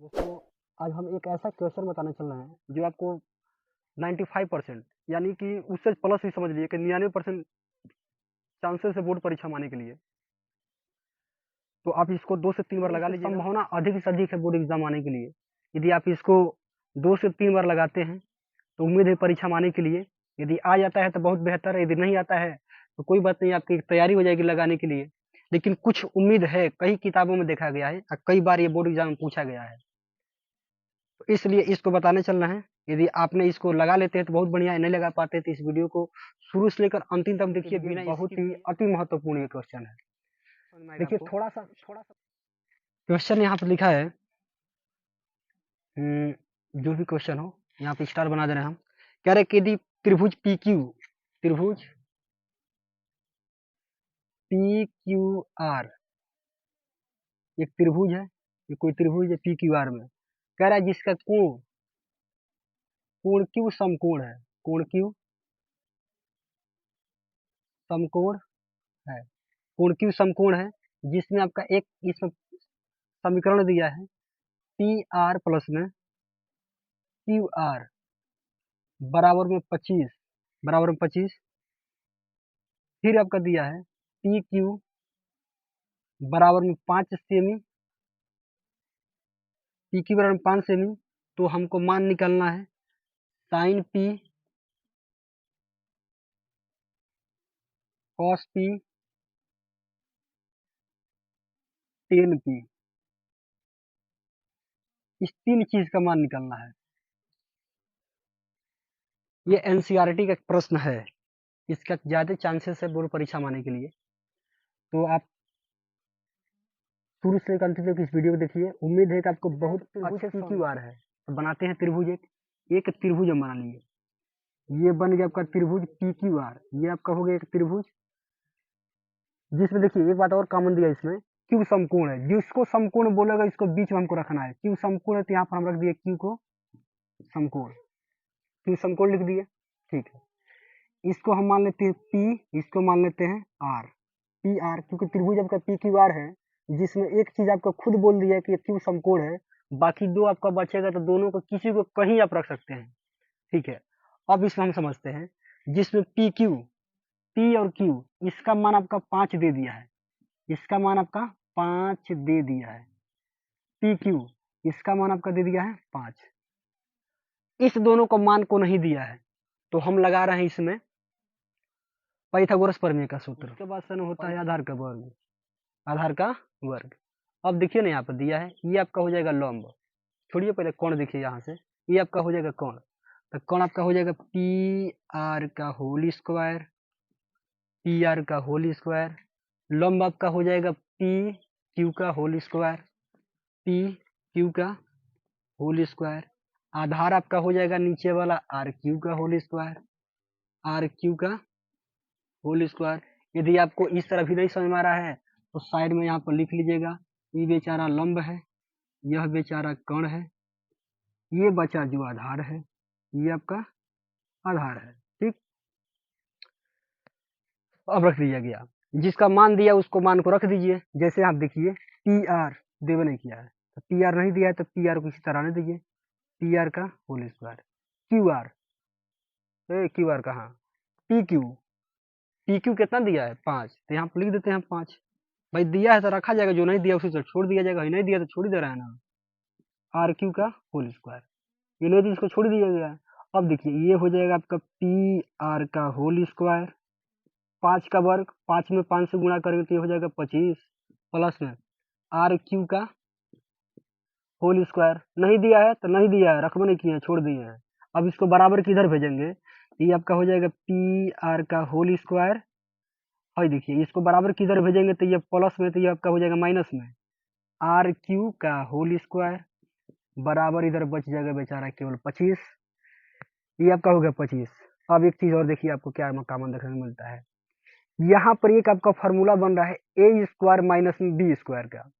दोस्तों, आज हम एक ऐसा क्वेश्चन बताने चल रहे हैं जो आपको 95% यानी कि उससे प्लस भी समझ लीजिए कि 99% चांसेस है बोर्ड परीक्षा में आने के लिए। तो आप इसको 2 से 3 बार लगा लीजिएगा। संभावना अधिक से अधिक है बोर्ड एग्जाम आने के लिए। यदि आप इसको 2 से 3 बार लगाते हैं तो उम्मीद है परीक्षा में आने के लिए। यदि आ जाता है तो बहुत बेहतर है, यदि नहीं आता है तो कोई बात नहीं, आपकी तैयारी हो जाएगी लगाने के लिए। लेकिन कुछ उम्मीद है, कई किताबों में देखा गया है और कई बार ये बोर्ड एग्जाम में पूछा गया है। तो इसलिए इसको बताने चलना है। यदि आपने इसको लगा लेते हैं तो बहुत बढ़िया है, नहीं लगा पाते तो इस वीडियो को शुरू से लेकर अंतिम तक देखिए। बिना बहुत ही अति महत्वपूर्ण ये क्वेश्चन है। देखिए थोड़ा सा क्वेश्चन यहाँ पर लिखा है। जो भी क्वेश्चन हो यहाँ पे स्टार बना दे रहे हैं हम। कह रहे कि यदि त्रिभुज पी क्यू आर, एक त्रिभुज है, ये कोई त्रिभुज है पी क्यू आर में, कह रहा है जिसका कोण क्यू समकोण है, कोण क्यू समकोण है, कोण क्यू समकोण है, जिसमें आपका एक इसमें समीकरण दिया है पी आर प्लस में क्यू आर बराबर में 25, फिर आपका दिया है पी क्यू बराबर में 5 सेमी, पी क्यू बराबर में 5 सेमी। तो हमको मान निकालना है sine P cos P tan P, इस 3 चीज का मान निकालना है। ये एनसीईआरटी का प्रश्न है, इसका ज्यादा चांसेस है बोर्ड परीक्षा में आने के लिए। तो आप शुरू से लेकर अंत तक इस वीडियो को देखिए। उम्मीद है कि आपको बहुत अच्छे पी क्यू आर है। तो बनाते हैं त्रिभुज, एक त्रिभुज हम बना लिए। ये बन गया आपका त्रिभुज पी क्यू आर। ये आपका हो गया एक त्रिभुज जिसमें देखिए एक बात और कॉमन दिया इसमें, क्यू समकोण है। जिसको समकोण बोलेगा इसको बीच में हमको रखना है। क्यू समकोण है तो यहाँ पर हम रख दिए क्यू को समकोण, क्यू समकोण लिख दिए। ठीक है, इसको हम मान लेते हैं पी, इसको मान लेते हैं आर, पी आर, क्योंकि त्रिभुज आपका पी क्यू आर है जिसमें एक चीज आपको खुद बोल दिया है कि क्यू समकोण है, बाकी दो आपका बचेगा तो दोनों को किसी को कहीं आप रख सकते हैं। ठीक है, अब इसमें हम समझते हैं जिसमें पी क्यू, पी और क्यू, इसका मान आपका 5 दे दिया है, इसका मान आपका 5 दे दिया है। पी क्यू इसका मान आपका दे दिया है 5, इस दोनों को मान को नहीं दिया है तो हम लगा रहे हैं इसमें पाइथागोरस प्रमेय का सूत्र। उसके बाद से होता है आधार का वर्ग, आधार का वर्ग। अब देखिए ना यहाँ पर दिया है, ये आपका हो जाएगा लंब, छोड़िए पहले कोण देखिए यहाँ से, ये आपका हो जाएगा कोण। तो कोण आपका हो जाएगा पी आर का होल स्क्वायर, पी आर का होल स्क्वायर। लंब आपका हो जाएगा पी क्यू का होल स्क्वायर, पी क्यू का होल स्क्वायर। आधार आपका हो जाएगा नीचे वाला आर क्यू का होल स्क्वायर, आर क्यू का होल स्क्वायर। यदि आपको इस तरह भी नहीं समझ में आ रहा है तो साइड में यहाँ पर लिख लीजिएगा, ये बेचारा लंब है, यह बेचारा कोण है, ये बचा जो आधार है, ये आपका आधार है। ठीक, अब रख दिया गया, जिसका मान दिया उसको मान को रख दीजिए। जैसे आप देखिए पी आर देव नहीं किया है तो पी आर नहीं दिया है तो पी आर को इसी तरह नहीं दीजिए, पी आर का whole square. Q R, Q R कहाँ, पी क्यू, पी क्यू कितना दिया है 5, तो यहाँ पर लिख देते हैं 5। भाई दिया है तो रखा जाएगा, जो नहीं दिया उसे छोड़ दिया जाएगा, नहीं दिया तो छोड़ ही दे रहा है ना। आर क्यू का होल स्क्वायर, ये नहीं, इसको छोड़ दिया गया है। अब देखिए ये हो जाएगा आपका पी आर का होल स्क्वायर, 5 का वर्ग, 5 में 5 से गुणा करेंगे तो ये हो जाएगा 25, प्लस में आर क्यू का होल स्क्वायर। नहीं दिया है तो नहीं दिया है, रकम नहीं किए हैं, छोड़ दिए हैं। अब इसको बराबर किधर भेजेंगे, ये आपका हो जाएगा पी आर का होल स्क्वायर। और देखिए इसको बराबर किधर भेजेंगे तो ये प्लस में, तो ये आपका हो जाएगा माइनस में आर क्यू का होल स्क्वायर बराबर इधर बच जाएगा बेचारा केवल 25, ये आपका हो गया 25। अब एक चीज और देखिए आपको क्या कॉमन देखने को मिलता है, यहाँ पर एक आपका फॉर्मूला बन रहा है ए स्क्वायर माइनस में बी स्क्वायर का।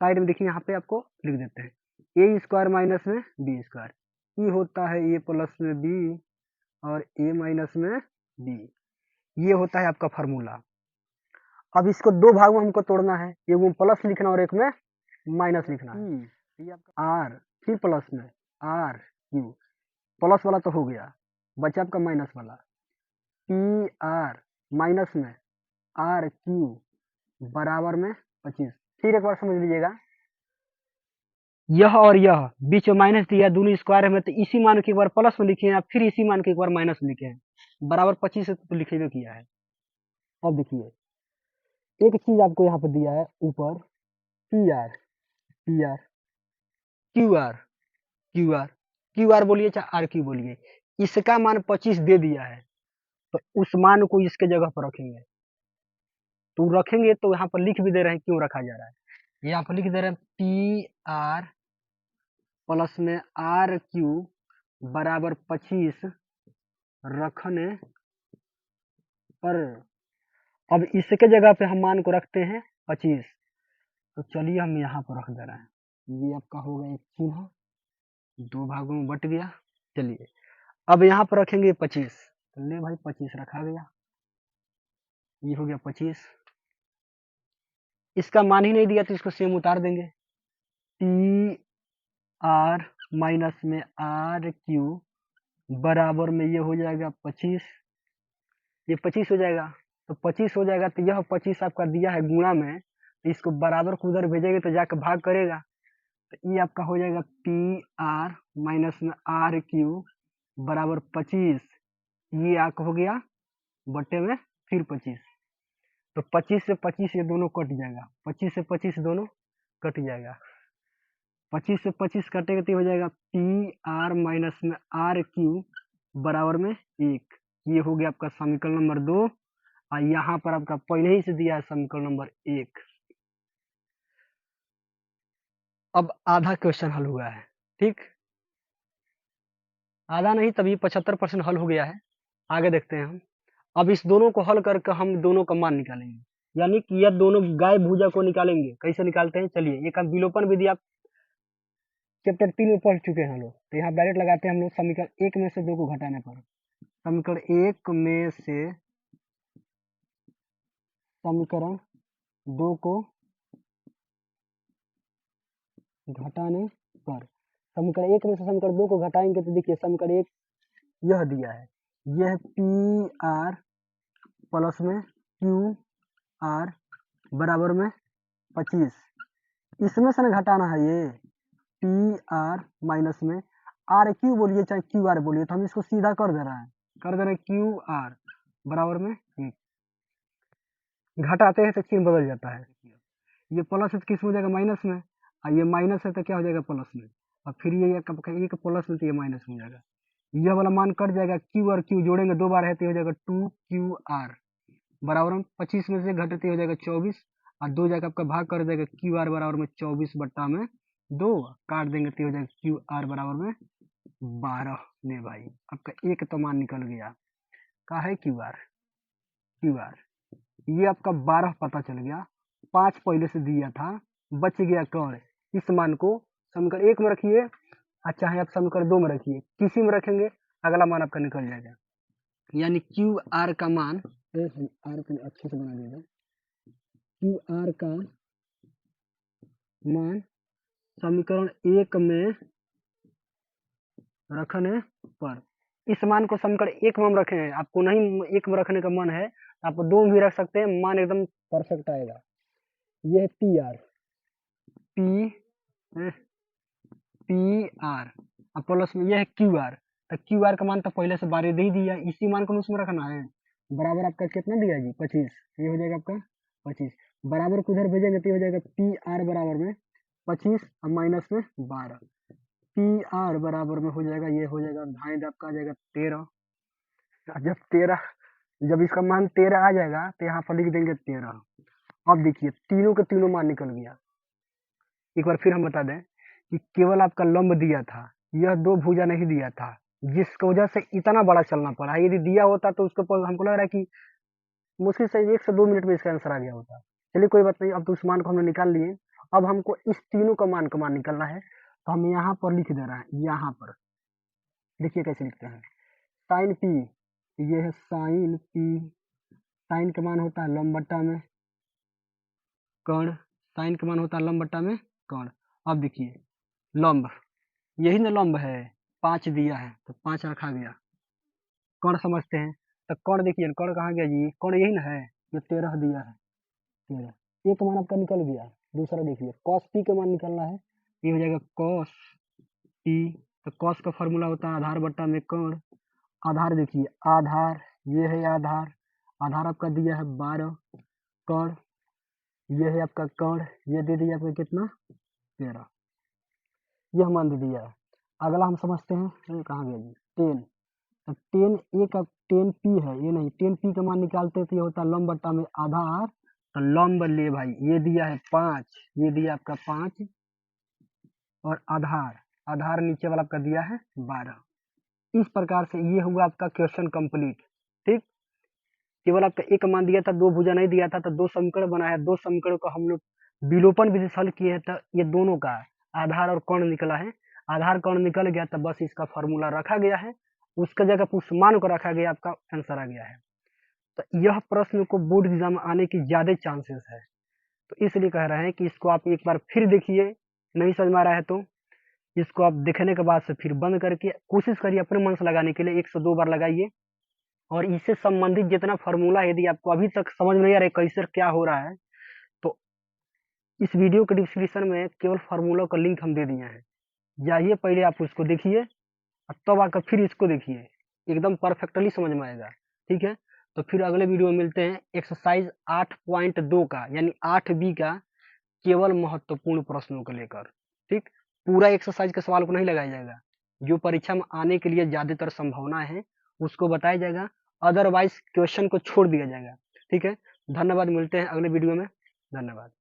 साइड में देखिए यहाँ पे आपको लिख देते हैं ए स्क्वायर माइनस में बी स्क्वायर, ये होता है ए प्लस में बी और ए माइनस में बी, ये होता है आपका फॉर्मूला। अब इसको दो भागों में हमको तोड़ना है, एक में प्लस लिखना और एक में माइनस लिखना है। ये आपका आर, फिर प्लस में आर क्यू, प्लस वाला तो हो गया, बचा आपका माइनस वाला, पी आर माइनस में आर क्यू बराबर में 25। फिर एक बार समझ लीजिएगा, यह और यह बीच में माइनस दिया, दोनों स्क्वायर में, तो इसी मान को एक बार प्लस में लिखे हैं, फिर इसी मान को एक बार माइनस में लिखे हैं, बराबर 25 से तो लिखे हुए किया है। अब देखिए एक चीज आपको यहाँ पर दिया है ऊपर, P R, P R, Q R, Q R, Q are बोलिए चाहे आर क्यू बोलिए, इसका मान 25 दे दिया है, तो उस मान को इसके जगह पर रखेंगे, तो रखेंगे तो यहाँ पर लिख भी दे रहे हैं क्यों रखा जा रहा है, यहाँ पर लिख दे रहे हैं पी आर प्लस में आर क्यू बराबर 25 रखने पर, अब इसके जगह पे हम मान को रखते हैं 25, तो चलिए हम यहाँ पर रख दे रहे हैं, ये आपका हो गया एक चिन्ह, दो भागों में बट गया। चलिए अब यहाँ पर रखेंगे 25, तो ले भाई 25 रखा गया, ये हो गया 25, इसका मान ही नहीं दिया तो इसको सेम उतार देंगे, पी आर माइनस में आर क्यू बराबर में ये हो जाएगा 25, ये 25 हो जाएगा, तो 25 हो जाएगा, तो यह 25 आपका दिया है गुणा में, तो इसको बराबर को उधर भेजेंगे तो जाकर भाग करेगा, तो ये आपका हो जाएगा पी आर माइनस में आर क्यू बराबर 25, ये आपका हो गया बटे में फिर 25, तो 25 से 25 ये दोनों कट जाएगा, 25 से 25 दोनों कट जाएगा, 25 से 25 कटेगा तो हो जाएगा पी आर माइनस में आर क्यू बराबर में 1, ये हो गया आपका समीकरण नंबर 2, और यहाँ पर आपका पहले ही से दिया है समीकरण नंबर 1। अब आधा क्वेश्चन हल हुआ है, ठीक, आधा नहीं तभी 75% हल हो गया है। आगे देखते हैं हम, अब इस दोनों को हल करके हम दोनों का मान निकालेंगे, यानी कि यह दोनों गाय भुजा को निकालेंगे, कैसे निकालते हैं चलिए, एक हम विलोपन विधि आप चैप्टर 3 में पढ़ चुके हैं लोग, तो यहाँ डायरेक्ट लगाते हैं हम लोग, समीकरण 1 में से 2 को घटाने पर, समीकरण 1 में से समीकरण 2 को घटाने पर, समीकरण 1 में से समीकरण 2 को घटाएंगे तो देखिए समीकरण 1 यह दिया है, यह पी आर प्लस में क्यू आर बराबर में 25, इसमें से ना घटाना है, ये पी आर माइनस में आर क्यू बोलिए चाहे क्यू आर बोलिए, तो हम इसको सीधा कर दे रहे हैं क्यू आर बराबर में 1, घटाते हैं तो चिन्ह बदल जाता है, ये प्लस है तो किस हो जाएगा माइनस में, और ये माइनस है तो क्या हो जाएगा प्लस में, और फिर ये एक प्लस में तो ये माइनस हो जाएगा, यह वाला मान कट जाएगा, क्यू और क्यू जोड़ेंगे 2 बार है तो हो जाएगा 2 क्यू आर बराबर में 25 में से घटते हो जाएगा 24, और 2 जाकर आपका भाग कर देगा, क्यू आर बराबर में 24 बट्टा में 2, काट देंगे तो हो जाएगा क्यू आर बराबर में 12। ने भाई आपका एक तो मान निकल गया, का है क्यू आर, क्यू आर ये आपका 12 पता चल गया, 5 पहले से दिया था, बच गया कौन, इस मान को समीकरण 1 में रखिए, चाहे आप समीकरण 2 में रखिए, किसी में रखेंगे अगला मान आपका निकल जाएगा, यानी क्यू आर का मान, आर को अच्छे से बना देगा, क्यू आर का मान समीकरण 1 में रखने पर, इस मान को समीकरण 1 में हम रखे हैं, आपको नहीं 1 में रखने का मन है तो आप 2 में भी रख सकते हैं, मान एकदम परफेक्ट आएगा, यह P R, P P R और प्लस में यह है क्यू आर, तो क्यू आर का मान तो पहले से 12 दे ही दिया, इसी मान को उसमें रखना है, बराबर आपका कितना दिया जी 25, ये हो जाएगा आपका 25, बराबर को उधर भेजेंगे तो हो जाएगा पी आर बराबर में 25 और माइनस में 12, पी आर बराबर में हो जाएगा, ये हो जाएगा भाई आपका आ जाएगा 13, जब 13 जब इसका मान 13 आ जाएगा तो यहाँ पर लिख देंगे 13। अब देखिए तीनों के तीनों मान निकल गया, एक बार फिर हम बता दें कि केवल आपका लंब दिया था, यह 2 भुजा नहीं दिया था, जिसकी वजह से इतना बड़ा चलना पड़ा, यदि दिया होता तो उसके ऊपर हमको लग रहा है कि मुश्किल से 1 से 2 मिनट में इसका आंसर आ गया होता। चलिए कोई बात नहीं, अब तो उस मान को हमने निकाल लिए, अब हमको इस तीनों का मान निकालना है, तो हम यहाँ पर लिख दे रहे हैं, यहाँ पर देखिए कैसे लिखते हैं, साइन पी, ये है साइन पी, साइन का मान होता है लंब बट्टा में कर्ण, साइन का मान होता है लंब बट्टा में कर्ण। अब देखिए लंब, यही ना लंब है, 5 दिया है तो 5 रखा गया। कर्ण समझते हैं, तो कर्ण देखिए कर्ण कहाँ गया जी, कर्ण यही ना है, ये 13 दिया है, 13 एक मान आपका निकल गया। दूसरा देखिए कॉस टी का मान निकलना है, ये हो जाएगा कॉस टी, तो कॉस का फॉर्मूला होता है आधार बट्टा में कर्ण। आधार देखिए आधार, ये है आधार, आधार आपका दिया है 12, कर्ण ये है आपका कर्ण, ये दे दिया आपका कितना 13, यह मान दे दिया है। अगला हम समझते हैं, ये कहाँ गया जी, 10, तो 10 ए का 10 पी है, ये नहीं 10 पी का मान निकालते हैं तो ये होता है लंब बट्टा में आधार, तो लंब ले भाई, ये दिया है 5, ये दिया आपका 5 और आधार, आधार नीचे वाला आपका दिया है 12। इस प्रकार से ये हुआ आपका क्वेश्चन कंप्लीट। ठीक, केवल आपका एक मान दिया था, दो भुजा नहीं दिया था, तो दो समीकरण बनाया, दो समीकरण को हम लोग विलोपन विधि से हल किए हैं, तो ये दोनों का आधार और कर्ण निकला है। आधार कर्ण निकल गया तो बस इसका फॉर्मूला रखा गया है, उसका जगह उस मान को रखा गया, आपका आंसर आ गया है। तो यह प्रश्न को बोर्ड एग्जाम में आने की ज्यादा चांसेस है, तो इसलिए कह रहे हैं कि इसको आप एक बार फिर देखिए, नहीं समझ में आ रहा है तो इसको आप देखने के बाद से फिर बंद करके कोशिश करिए अपने मन से लगाने के लिए, 1 से 2 बार लगाइए। और इससे संबंधित जितना फॉर्मूला यदि आपको अभी तक समझ में नहीं आ रहा है कैसे क्या हो रहा है, तो इस वीडियो के डिस्क्रिप्शन में केवल फॉर्मूला का लिंक हम दे दिए हैं, जाइए पहले आप उसको देखिए और तब आकर फिर इसको देखिए, एकदम परफेक्टली समझ में आएगा। ठीक है, तो फिर अगले वीडियो में मिलते हैं एक्सरसाइज 8.2 का, यानी 8B का केवल महत्वपूर्ण प्रश्नों को लेकर। ठीक, पूरा एक्सरसाइज के सवाल को नहीं लगाया जाएगा, जो परीक्षा में आने के लिए ज्यादातर संभावना है उसको बताया जाएगा, अदरवाइज क्वेश्चन को छोड़ दिया जाएगा। ठीक है, धन्यवाद, मिलते हैं अगले वीडियो में, धन्यवाद।